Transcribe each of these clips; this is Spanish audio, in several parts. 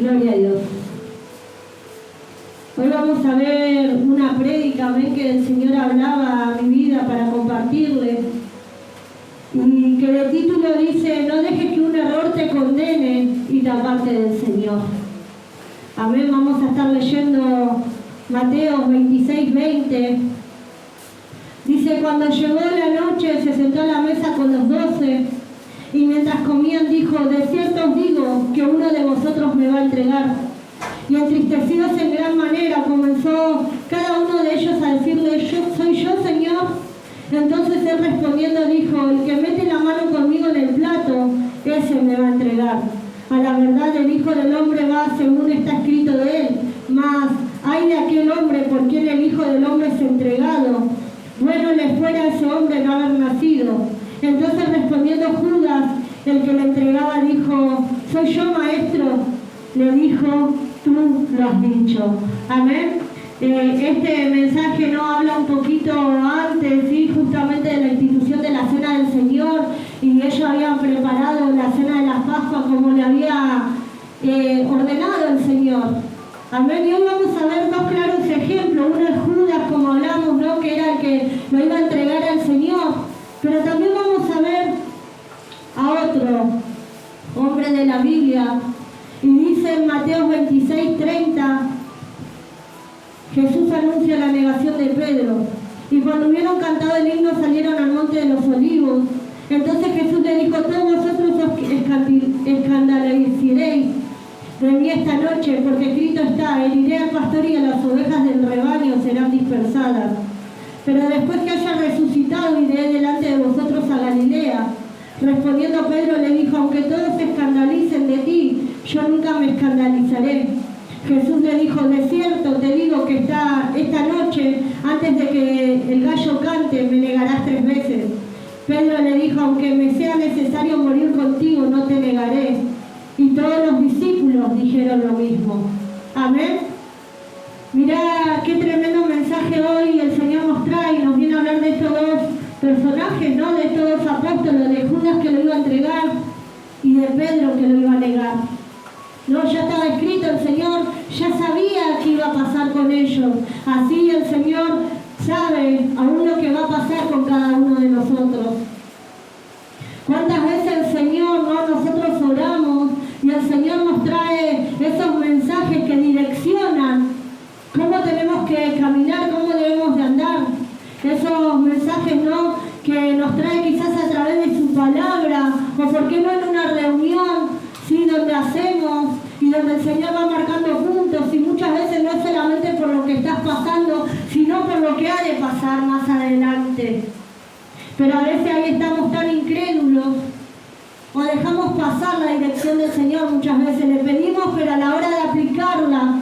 Gloria a Dios. Hoy vamos a ver una prédica, ven que el Señor hablaba a mi vida para compartirle. Y que el título dice, no dejes que un error te condene y te aparte del Señor. Amén, vamos a estar leyendo Mateo 26:20. Dice, cuando llegó la noche se sentó a la mesa con los 12 y mientras comían dijo, de cierto os digo que uno de vosotros me va a entregar. Y entristecidos en gran manera comenzó cada uno de ellos a decirle, ¿soy yo, Señor? Entonces él respondiendo dijo, el que mete la mano conmigo en el plato, ese me va a entregar. A la verdad el Hijo del Hombre va según está escrito de él, mas ay de aquel hombre por quien el Hijo del Hombre es entregado. Bueno le fuera a ese hombre no haber nacido. Entonces respondiendo Judas, el que le entregaba, dijo, ¿soy yo, maestro? Le dijo, tú lo has dicho. Amén. Este mensaje no habla un poquito antes, ¿sí? Justamente de la institución de la Cena del Señor, y ellos habían preparado la Cena de las Pascuas como le había ordenado el Señor. Amén. Y hoy vamos a ver dos claros ejemplos. Uno es Judas, como hablamos, ¿no? Que era el que lo iba a entregar al Señor. Pero también vamos a ver a otro hombre de la Biblia. Y dice en Mateo 26:30, Jesús anuncia la negación de Pedro. Y cuando hubieron cantado el himno salieron al monte de los olivos. Entonces Jesús le dijo, todos vosotros os escandalizaréis de mí esta noche, porque escrito está, heriré al pastor y a las ovejas del rebaño serán dispersadas. Pero después que haya resucitado iré delante de vosotros a Galilea. Respondiendo Pedro le dijo, aunque todos se escandalicen de ti, yo nunca me escandalizaré. Jesús le dijo, de cierto te digo que esta noche, antes de que el gallo cante, me negarás 3 veces. Pedro le dijo, aunque me sea necesario morir contigo, no te negaré. Y todos los discípulos dijeron lo mismo. Amén. Mirá qué tremendo mensaje hoy el Señor nos trae, nos viene a hablar de estos dos personajes, ¿no? De estos dos apóstoles, de Judas que lo iba a entregar y de Pedro que lo iba a negar. No, ya estaba escrito, el Señor ya sabía qué iba a pasar con ellos. Así el Señor sabe aún lo que va a pasar con cada uno de nosotros. ¿Cuántas veces el Señor, no, nosotros oramos y el Señor nos trae esos mensajes que direccionan cómo tenemos que caminar, cómo debemos de andar? Esos mensajes, ¿no?, que nos trae quizás a través de su palabra, o por qué no en una reunión, ¿sí?, donde hacemos y donde el Señor va marcando puntos, y muchas veces no es solamente por lo que estás pasando, sino por lo que ha de pasar más adelante. Pero a veces ahí estamos tan incrédulos, o dejamos pasar la dirección del Señor. Muchas veces le pedimos, pero a la hora de aplicarla,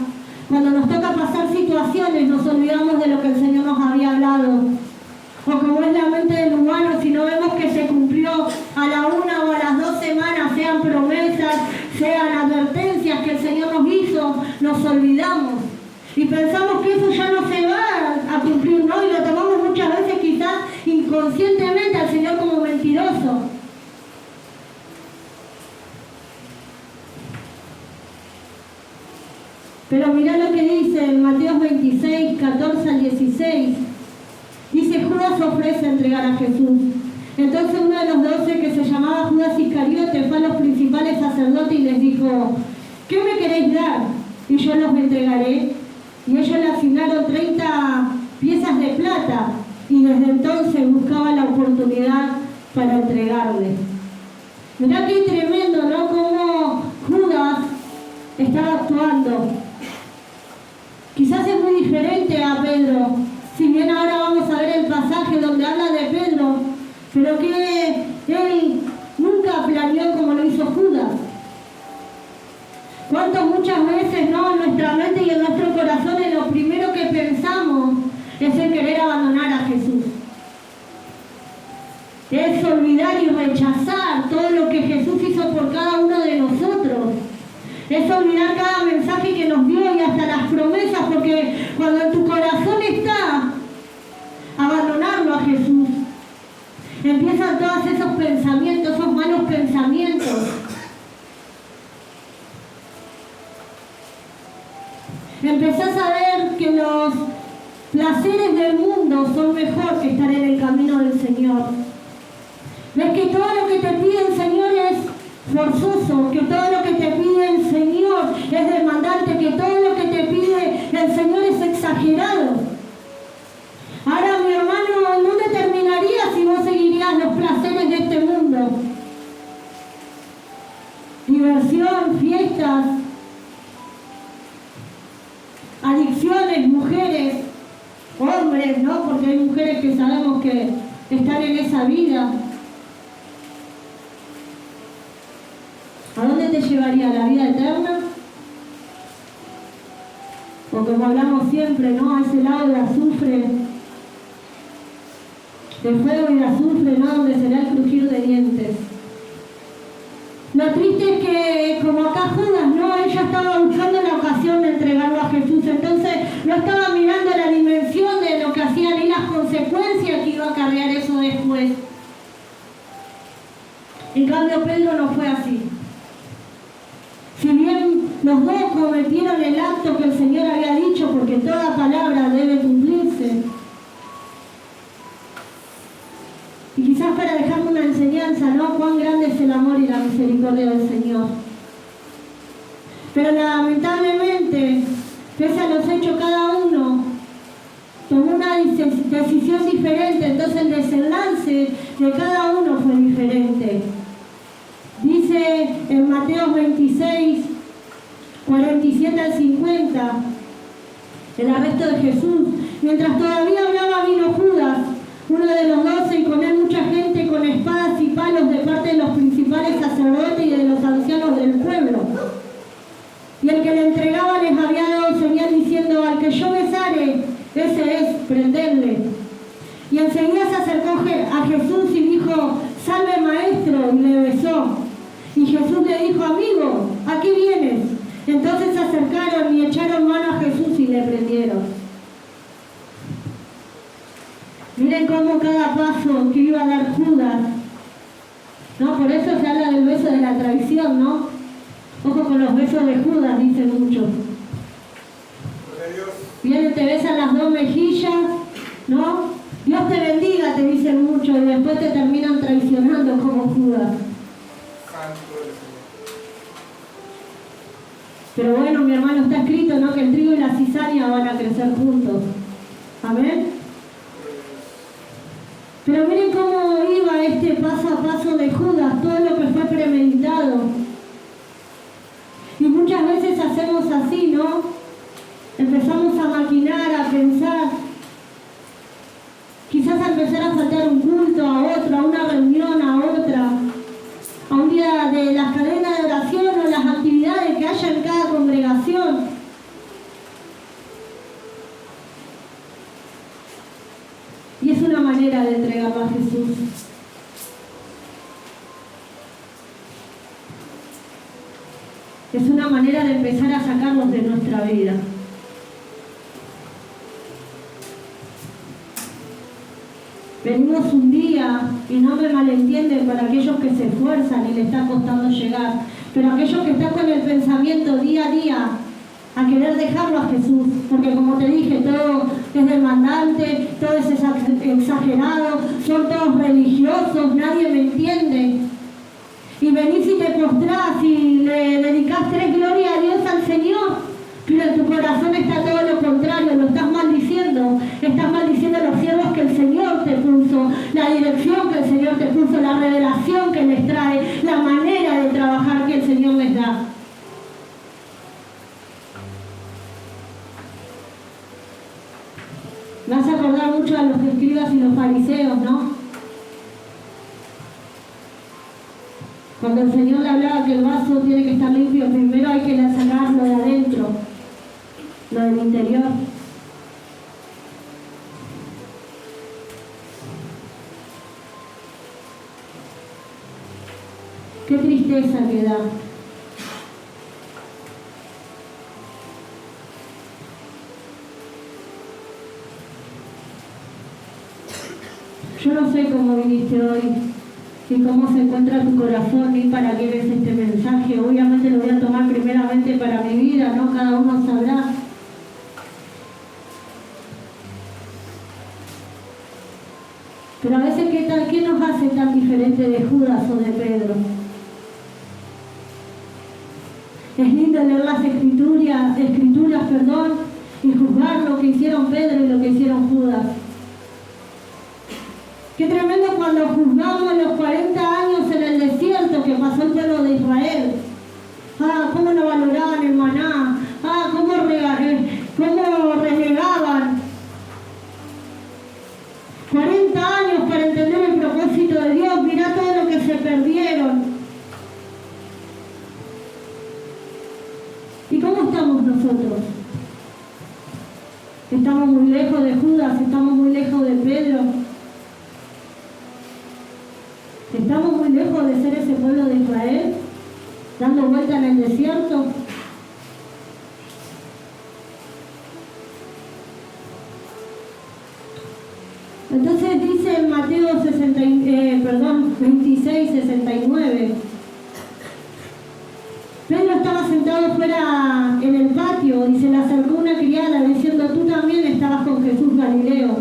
cuando nos toca pasar situaciones, nos olvidamos de lo que el Señor nos había hablado. O como es la mente del humano, si no vemos que se cumplió a la 1 o a las 2 semanas, sean promesas, sean advertencias que el Señor nos hizo, nos olvidamos. Y pensamos que eso ya no se va a cumplir, ¿no? Y lo tomamos muchas veces quizás inconscientemente al Señor como mentiroso. Pero mirá lo que dice en Mateo 26, 14 al 16. Dice, Judas ofrece entregar a Jesús. Entonces uno de los 12, que se llamaba Judas Iscariote, fue a los principales sacerdotes y les dijo, ¿qué me queréis dar? Y yo los entregaré. Y ellos le asignaron 30 piezas de plata y desde entonces buscaba la oportunidad para entregarle. Mirá qué tremendo, ¿no?, cómo Judas estaba actuando. Quizás es muy diferente a Pedro, si bien ahora vamos a ver el pasaje donde habla de Pedro, pero que él nunca planeó como lo hizo Judas. ¿Cuántas muchas veces, no, en nuestra mente y en nuestro corazón lo primero que pensamos es el querer abandonar a Jesús? Es olvidar y rechazar todo lo que Jesús hizo por cada uno de nosotros. Es olvidar cada mensaje que nos dio y hasta las promesas, porque cuando en tu corazón está abandonarlo a Jesús, empiezan todos esos pensamientos, esos malos pensamientos. Empezás a ver que los placeres del mundo son mejor que estar en el camino del Señor. Ves que todo lo que te pide el Señor es forzoso, que todo lo que te pide el Señor es demandante, que todo lo que te pide el Señor es exagerado. Ahora, mi hermano, ¿en dónde terminarías si vos seguirías los placeres de este mundo? Diversión, fiestas, adicciones, mujeres, hombres, ¿no? Porque hay mujeres que sabemos que están en esa vida. ¿A dónde te llevaría? ¿La vida eterna? O como hablamos siempre, ¿no? A ese lado de azufre, de fuego y de azufre, ¿no? Donde será el crujir de dientes. Lo triste es que, como acá Judas, ¿no? Él ya estaba buscando la ocasión de entregarlo a Jesús. Entonces, no estaba mirando la dimensión de lo que hacía ni las consecuencias que iba a acarrear eso después. En cambio, Pedro no fue así. Si bien los dos cometieron el acto que el Señor había dicho, porque toda palabra debe cumplirse, y quizás para dejarme una enseñanza, ¿no? Cuán grande es el amor y la misericordia del Señor. Pero lamentablemente, pese a los hechos, cada uno tomó una decisión diferente, entonces el desenlace de cada uno fue diferente. Dice en Mateo 26, 47 al 50, el arresto de Jesús. Mientras todavía hablaba, vino Judas, uno de los 12, y con él mucha gente con espadas y palos de parte de los principales sacerdotes y de los ancianos del pueblo. Y el que le entregaba les había dado señal diciendo: al que yo besare, ese es, prenderle. Y enseguida se acercó a Jesús y dijo: salve, maestro, y le besó. Y Jesús le dijo: amigo, ¿a qué vienes? Entonces se acercaron y echaron mano a Jesús y le prendieron. Miren cómo cada paso que iba a dar Judas, ¿no? Por eso se habla del beso de la traición, ¿no? Ojo con los besos de Judas, dicen muchos. Vienen, te besan las dos mejillas, ¿no? Dios te bendiga, te dicen muchos, y después te terminan traicionando como Judas. Pero bueno, mi hermano, está escrito, ¿no? Que el trigo y la cizaña van a crecer juntos. Amén. Pero miren cómo iba este paso a paso de Judas, todo lo que fue premeditado. Y muchas veces hacemos así, ¿no? Empezamos a maquinar, a pensar. Quizás a empezar a faltar un culto a otro, a una reunión a otra, a un día de las cadenas de oración o las actividades que haya en cada congregación. Y es una manera de entregarlo a Jesús. Es una manera de empezar a sacarlos de nuestra vida. Venimos un día, y no me malentienden para aquellos que se esfuerzan y le está costando llegar, pero aquellos que están con el pensamiento día a día a querer dejarlo a Jesús, porque como te dije, todo es demandante, todo es exagerado, son todos religiosos, nadie me entiende. Y venís y te postrás y le dedicás 3 glorias a Dios, al Señor, pero en tu corazón está todo lo contrario, lo estás maldiciendo los siervos que el Señor te puso, la dirección que el Señor te puso, la revelación que les trae, la manera de trabajar que el Señor les da. Me vas a acordar mucho a los escribas y los fariseos, ¿no? Cuando el Señor le hablaba que el vaso tiene que estar limpio, primero hay que sacarlo de adentro, lo del interior. Qué tristeza que da. Yo no sé cómo viniste hoy y cómo se encuentra tu corazón ni para qué ves este mensaje. Obviamente lo voy a tomar primeramente para mi vida, ¿no? Cada uno sabrá. Pero a veces, ¿qué nos hace tan diferente de Judas o de Pedro? Es lindo leer las escrituras, y juzgar lo que hicieron Pedro y lo que hicieron Judas. Qué tremendo cuando juzgamos los 40 años en el desierto que pasó el pueblo de Israel. Cómo no valoraban el maná. Cómo renegaban. 40 años para entender el propósito de Dios. Mirá todo lo que se perdieron. ¿Y cómo estamos nosotros? ¿Estamos muy lejos de Judas? ¿Estamos muy lejos de Pedro? ¿Estamos muy lejos de ser ese pueblo de Israel? ¿Dando vuelta en el desierto? Entonces dice en Mateo 26, 69. Pedro estaba sentado fuera en el patio y se le acercó una criada diciendo: tú también estabas con Jesús Galileo.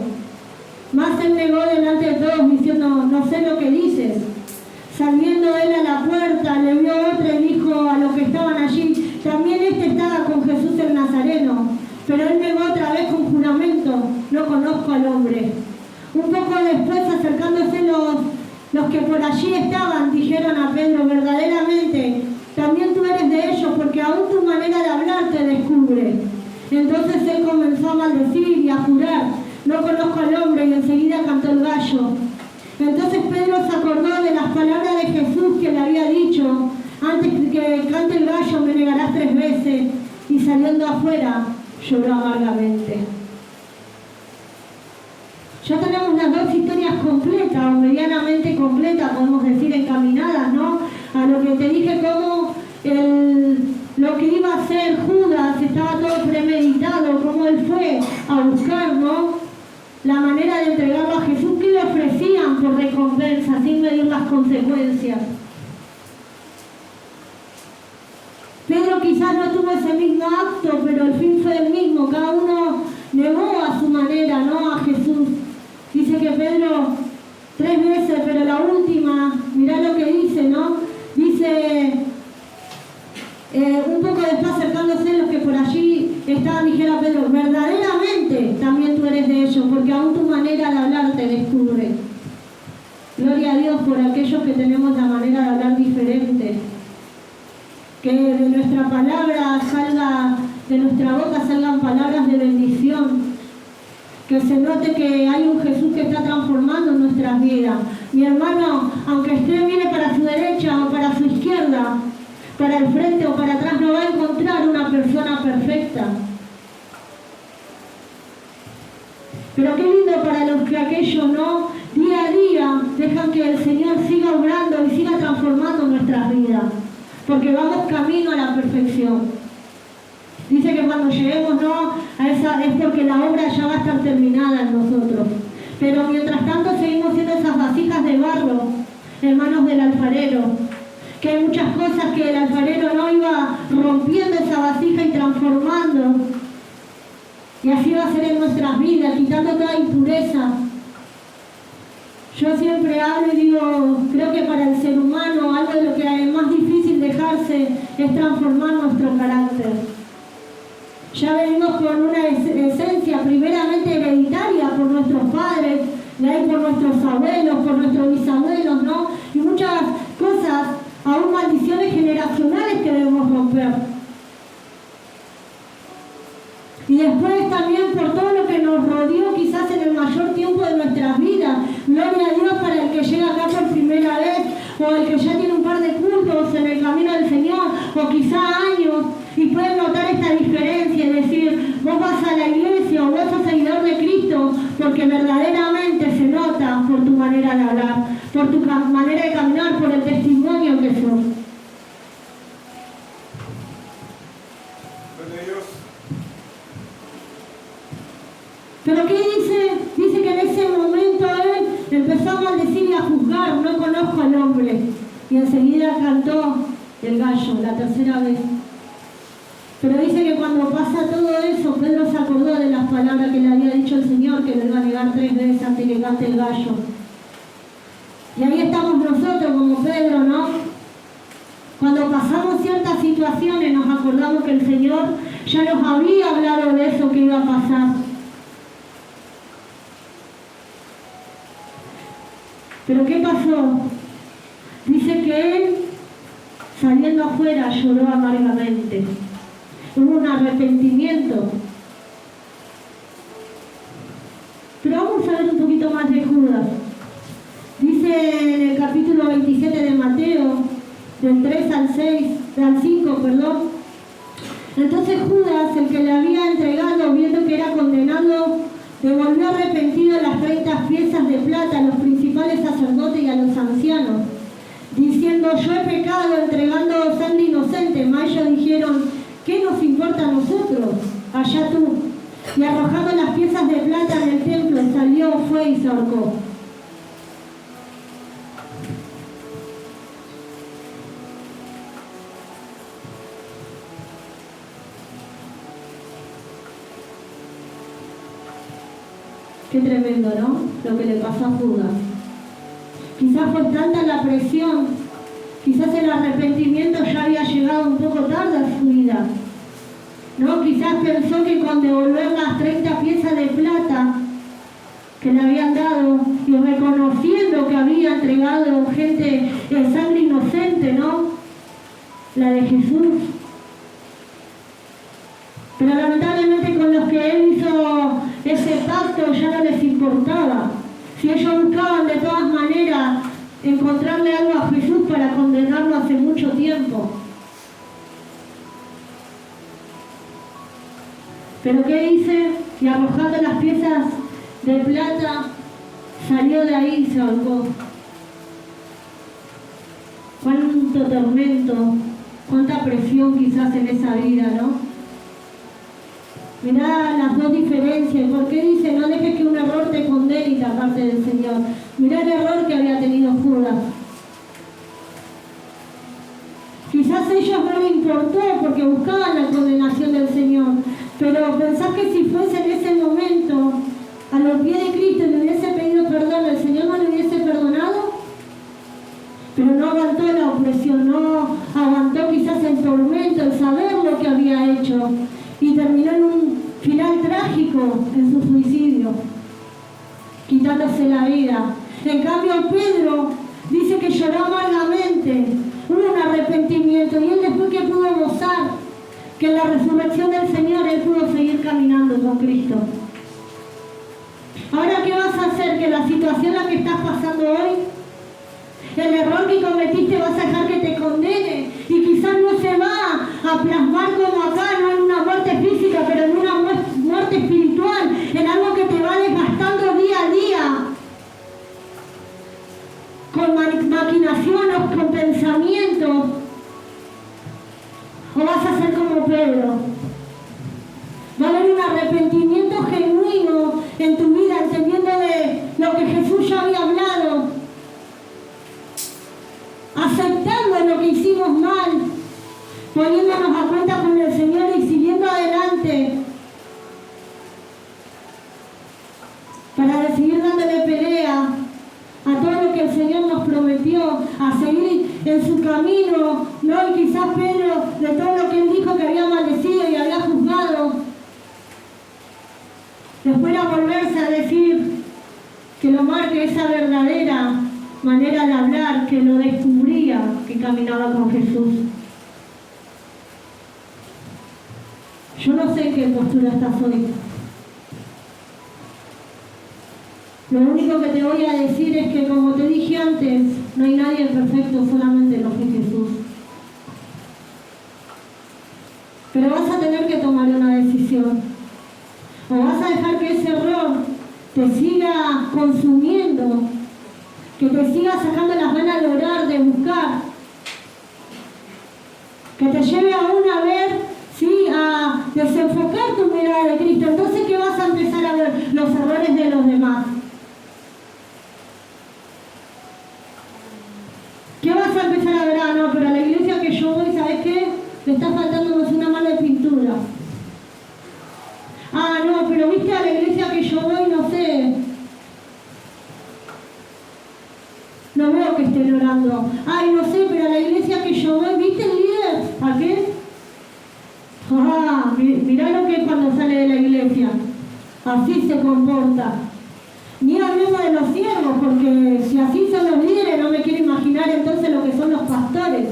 Mas él negó delante de todos diciendo: no sé lo que dices. Saliendo él a la puerta, le vio otra y dijo a los que estaban allí: también este estaba con Jesús el Nazareno. Pero él negó otra vez con juramento: no conozco al hombre. Un poco después, acercándose los que por allí estaban, dijeron a Pedro: verdaderamente, también tú eres de ellos, porque aún tu manera de hablar te descubre. Entonces él comenzó a maldecir y a jurar: no conozco al hombre, y enseguida cantó el gallo. Entonces Pedro se acordó de las palabras de Jesús que le había dicho: antes que cante el gallo me negarás 3 veces, y saliendo afuera lloró amargamente. Ya tenemos las 2 historias completas, o medianamente completas, podemos decir encaminadas, ¿no? A lo que te dije, cómo lo que iba a hacer Judas estaba todo premeditado, cómo él fue a buscar, ¿no?, la manera de entregarlo a Jesús, que le ofrecían por recompensa, sin medir las consecuencias. Pedro quizás no tuvo ese mismo acto, pero el fin fue el mismo. Cada uno negó a su manera, ¿no?, a Jesús. Dice que Pedro 3 veces, pero la última, mirá lo que dice, ¿no? Dice, un poco después acercándose los que por allí estaban, dijera Pedro: verdaderamente también tú eres de ellos, porque aún tu manera de hablar te descubre. Gloria a Dios por aquellos que tenemos la manera de hablar diferente. Que de nuestra palabra salga, de nuestra boca salgan palabras de bendición. Que se note que hay un Jesús que está transformando nuestras vidas. Mi hermano, aunque usted mire para su derecha o para su izquierda, para el frente o para atrás, no va a encontrar una persona perfecta. Pero qué lindo para los que aquellos, ¿no?, día a día dejan que el Señor siga obrando y siga transformando nuestras vidas, porque vamos camino a la perfección. Dice que cuando lleguemos, ¿no?, a esa, es porque la obra ya va a estar terminada en nosotros. Pero mientras tanto seguimos siendo esas vasijas de barro en manos del alfarero. Que hay muchas cosas que el alfarero no iba rompiendo esa vasija y transformando. Y así va a ser en nuestras vidas, quitando toda impureza. Yo siempre hablo y digo, creo que para el ser humano algo de lo que es más difícil dejarse es transformar nuestro carácter. Ya venimos con una esencia primeramente hereditaria por nuestros padres, de ahí por nuestros abuelos, por nuestros bisabuelos, ¿no? Y muchas cosas, aún maldiciones generacionales que debemos romper. Y después también por todo lo que nos rodeó quizás en el mayor tiempo de nuestras vidas. Gloria a Dios para el que llega acá por primera vez, o el que ya tiene un par de cultos en el camino del Señor, o quizá años, y pueden notar esta diferencia y decir: vos vas a la iglesia o vos sos seguidor de Cristo, porque verdaderamente se nota por tu manera de hablar, por tu manera de caminar, por el testimonio que sos. Pero ¿qué dice? Dice que en ese momento él empezó a maldecir y a juzgar: no conozco al hombre. Y enseguida cantó el gallo, la 3ª vez. Pero dice que cuando pasa todo eso, Pedro se acordó de las palabras que le había dicho el Señor, que le iba a negar 3 veces antes que cante el gallo. Y ahí estamos nosotros como Pedro, ¿no? Cuando pasamos ciertas situaciones nos acordamos que el Señor ya nos había hablado de eso que iba a pasar. Pero ¿qué pasó? Dice que él, saliendo afuera, lloró amargamente. Hubo un arrepentimiento. Pero vamos a ver un poquito más de Judas. Dice en el capítulo 27 de Mateo, del 3 al 6, al 5, perdón. Entonces Judas, el que le había entregado, viendo que era condenado, devolvió arrepentido las 30 piezas de plata a los principales sacerdotes y a los ancianos, diciendo: yo he pecado entregando sangre inocente. Mas ellos dijeron: ¿qué nos importa a nosotros? Allá tú. Y arrojando las piezas de plata en el templo, salió, fue y se ahorcó. Qué tremendo, ¿no? Lo que le pasó a Judas. Quizás fue tanta la presión, quizás el arrepentimiento ya había llegado un poco tarde a su vida, ¿no? Quizás pensó que con devolver las 30 piezas de plata que le habían dado y reconociendo que había entregado gente de sangre inocente, ¿no? La de Jesús. Pero lamentablemente con los que él hizo ese pacto ya no les importaba. Si ellos buscaban de todas maneras encontrarle algo a Jesús para condenarlo hace mucho tiempo. Pero ¿qué dice? Y arrojando las piezas de plata, salió de ahí y se ahorcó. Cuánto tormento, cuánta presión quizás en esa vida, ¿no? Mirá las dos diferencias. ¿Por qué dice no dejes que un error te condene y te aparte del Señor? Mirá el error que había tenido Judas. Quizás a ellos no les importó porque buscaban la condenación del Señor. Pero pensás que si fuese en ese momento a los pies de Cristo y le hubiese pedido perdón, ¿el Señor no le hubiese perdonado? Pero no aguantó la opresión, no aguantó quizás el tormento, el saber lo que había hecho. Y terminó en un final trágico en su suicidio, quitándose la vida. En cambio Pedro dice que lloró amargamente, hubo un arrepentimiento y él después que pudo gozar que en la resurrección del Señor él pudo seguir caminando con Cristo. Ahora, ¿qué vas a hacer? Que la situación en la que estás pasando hoy, el error que cometiste, vas a dejar que te condene y quizás no se va a plasmar como acá, no en una muerte física, pero en una muerte espiritual, en algo que te va desgastando día a día, con maquinaciones, con pensamientos. ¿O vas a ser como Pedro? Va a haber un arrepentimiento genuino en tu vida, entendiendo de lo que Jesús ya había hablado, aceptando lo que hicimos mal, poniéndonos a cuenta con el Señor y siguiendo adelante para seguir dándole pelea a todo lo que el Señor nos prometió, a seguir en su camino, ¿no? Y quizás Pedro, de todo lo que él dijo que había maldecido y había juzgado, después a volverse a decir que lo marque esa verdadera manera de hablar, que lo descubría, que caminaba con Jesús. Yo no sé en qué postura estás hoy. Lo único que te voy a decir es que, como te dije antes, no hay nadie perfecto, solamente lo que Jesús. Pero vas a tener que tomar una decisión. O vas a dejar que ese error te siga consumiendo, que te siga sacando las ganas de orar, de buscar, que te lleve aún a ver, sí, a desenfocar tu mirada de Cristo. Entonces, ¿qué vas a empezar a ver? Los errores de los demás. ¿Qué vas a empezar a ver? Ah, no, pero a la iglesia que yo voy, ¿sabes qué? Le está faltando una mala de pintura. Ah, no, pero viste, a la iglesia que yo voy, no sé, no estén orando. Ay, no sé, pero a la iglesia que yo voy, ¿viste el líder? ¿A qué? Mirá lo que es cuando sale de la iglesia. Así se comporta. Ni hablemos de los siervos, porque si así son los líderes, no me quiero imaginar entonces lo que son los pastores.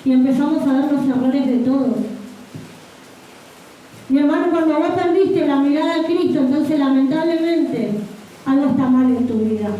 Y empezamos a ver los errores de todos. Mi hermano, cuando vos perdiste la mirada de Cristo, entonces lamentablemente algo está mal en tu vida.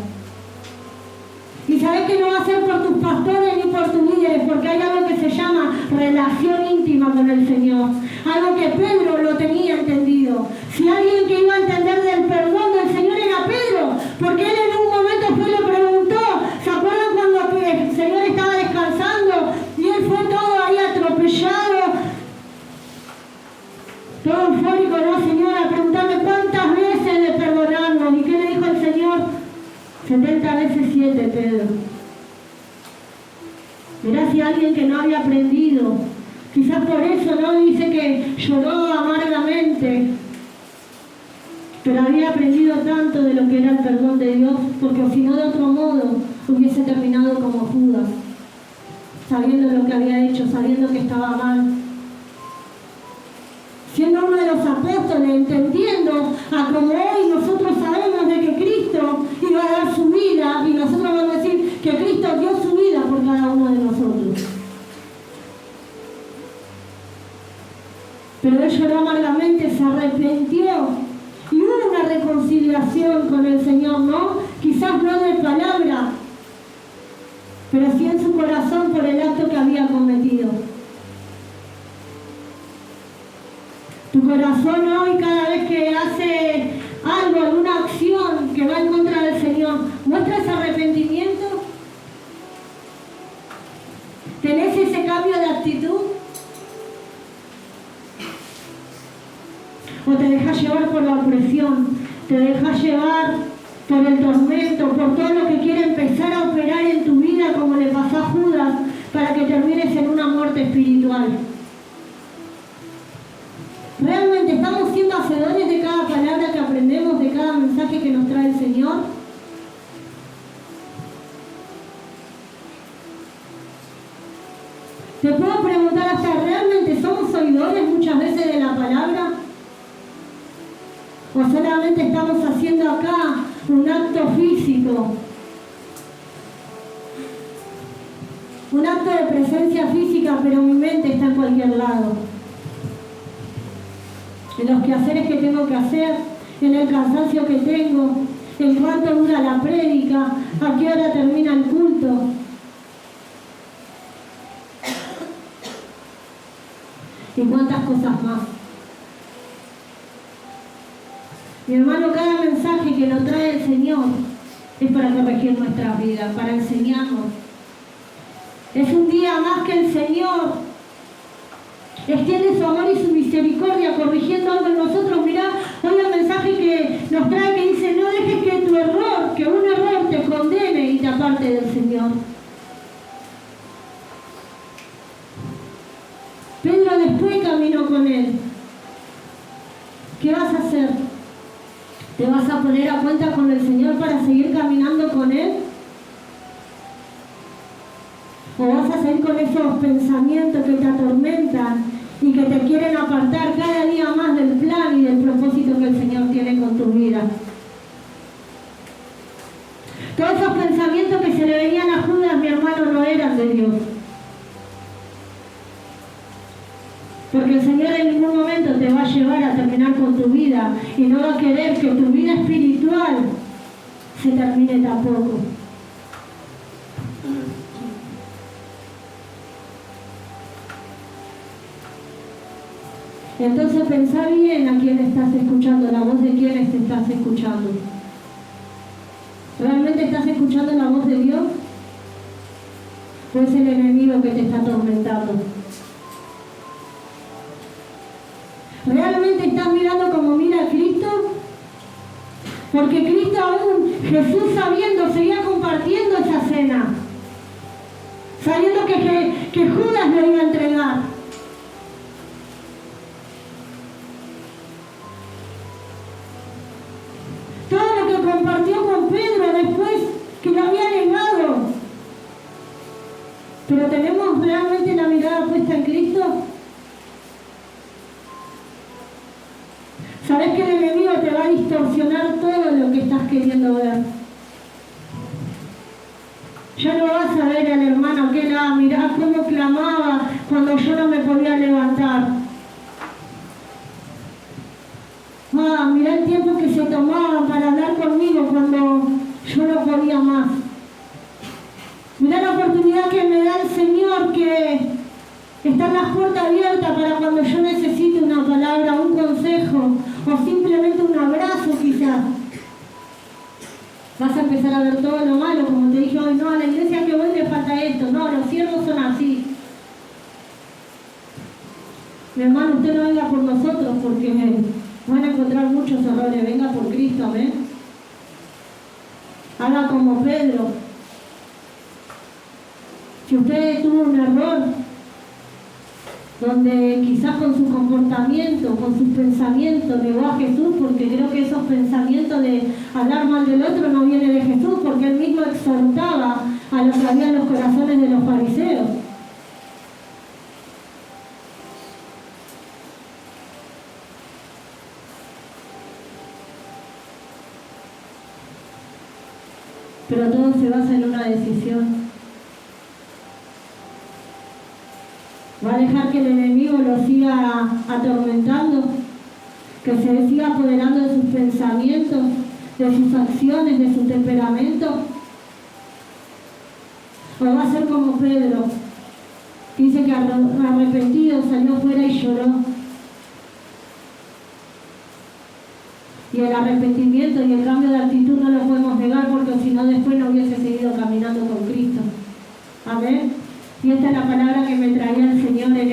Y sabes que no va a ser por tus pastores ni por tus líderes, porque hay algo que se llama relación íntima con el Señor. Algo que Pedro lo tenía entendido. Si alguien que iba a entender del perdón del Señor era Pedro, porque él en un momento fue y le preguntó. ¿Se acuerdan cuando el Señor estaba descansando y él fue todo ahí atropellado? Todo eufórico, ¿no, Señor? A preguntarme cuántas veces de perdonarnos. ¿Y qué le dijo el Señor? 70 veces 7, Pedro. Mirá si alguien que no había aprendido. Quizás por eso no dice que lloró amargamente. Pero había aprendido tanto de lo que era el perdón de Dios, porque si no de otro modo hubiese terminado como Judas. Sabiendo lo que había hecho, sabiendo que estaba mal. Siendo uno de los apóstoles, entendiendo a como hoy nosotros sabemos de que Cristo iba a dar su vida, y nosotros vamos a decir que Cristo dio su vida por cada uno de nosotros. Pero él lloró amargamente, se arrepintió y hubo una reconciliación con el Señor, ¿no? Quizás no de palabra, pero sí en su corazón por el acto que había cometido. Tu corazón hoy, cada vez que hace algo, alguna acción que va en contra del Señor, ¿muestras arrepentimiento? ¿Tenés ese cambio de actitud? ¿O te dejas llevar por la opresión? ¿Te dejas llevar por el tormento, por todo lo que quiere empezar a operar en tu vida como le pasó a Judas para que termines en una muerte espiritual? ¿Realmente estamos siendo hacedores de cada palabra que aprendemos, de cada mensaje que nos trae el Señor? Te puedo preguntar hasta, ¿realmente somos oidores muchas veces de la palabra? ¿O solamente estamos haciendo acá un acto físico? Un acto de presencia física, pero mi mente está en cualquier lado. En los quehaceres que tengo que hacer, en el cansancio que tengo, en cuánto dura la prédica, a qué hora termina el culto. Y cuántas cosas más. Mi hermano, cada mensaje que nos trae el Señor es para corregir nuestras vidas, para enseñarnos. Es un día más que el Señor extiende su amor y su misericordia corrigiendo algo en nosotros. Mirá, hoy el mensaje que nos trae que dice: no dejes que tu error, que un error te condene y te aparte del Señor. Pedro después caminó con él. ¿Qué vas a hacer? ¿Te vas a poner a cuenta con el Señor para seguir caminando con Él? ¿O vas a seguir con esos pensamientos que te atormentan y que te quieren apartar cada día más del plan y del propósito que el Señor tiene con tu vida? Todos esos pensamientos que se le venían a Judas, mi hermano, no eran de Dios. Porque el Señor en ningún momento te va a llevar a terminar con tu vida y no va a querer que tu vida espiritual se termine tampoco. Entonces pensá bien a quién estás escuchando, la voz de quién te estás escuchando. ¿Realmente estás escuchando la voz de Dios? ¿O es el enemigo que te está atormentando? ¿Realmente estás mirando como mira Cristo? Porque Cristo aún, Jesús sabiendo, seguía compartiendo esa cena. Sabiendo que Judas lo iba a entregar. Todo lo que compartió con Pedro después que lo había negado. está en Cristo? ¿Sabés que el enemigo te va a distorsionar todo lo que estás queriendo ver? Ya no vas a ver al hermano que era, mirá cómo clamaba cuando yo no me podía levantar. Mirá el tiempo que se tomaban para hablar conmigo cuando yo no podía más. Mirá la oportunidad que me da el Señor, que están las puertas abiertas para cuando yo necesite una palabra, un consejo o simplemente un abrazo quizás. Vas a empezar a ver todo lo malo, como te dije hoy, no, a la iglesia que voy le falta esto, no, los siervos son así. Mi hermano, usted no venga por nosotros porque van a encontrar muchos errores, venga por Cristo, amén. Haga como Pedro. Si usted tuvo un error, donde quizás con su comportamiento, con sus pensamientos negó a Jesús, porque creo que esos pensamientos de hablar mal del otro no vienen de Jesús, porque él mismo exhortaba a lo que había en los corazones de los fariseos. Pero todo se basa en una decisión. ¿Va a dejar que el enemigo lo siga atormentando? ¿Que se siga apoderando de sus pensamientos, de sus acciones, de su temperamento? ¿O va a ser como Pedro, que dice que arrepentido salió fuera y lloró? Y el arrepentimiento y el cambio de actitud no lo podemos negar, porque si no después no hubiese seguido caminando con Cristo. Amén. Y esta es la palabra que me traía el Señor en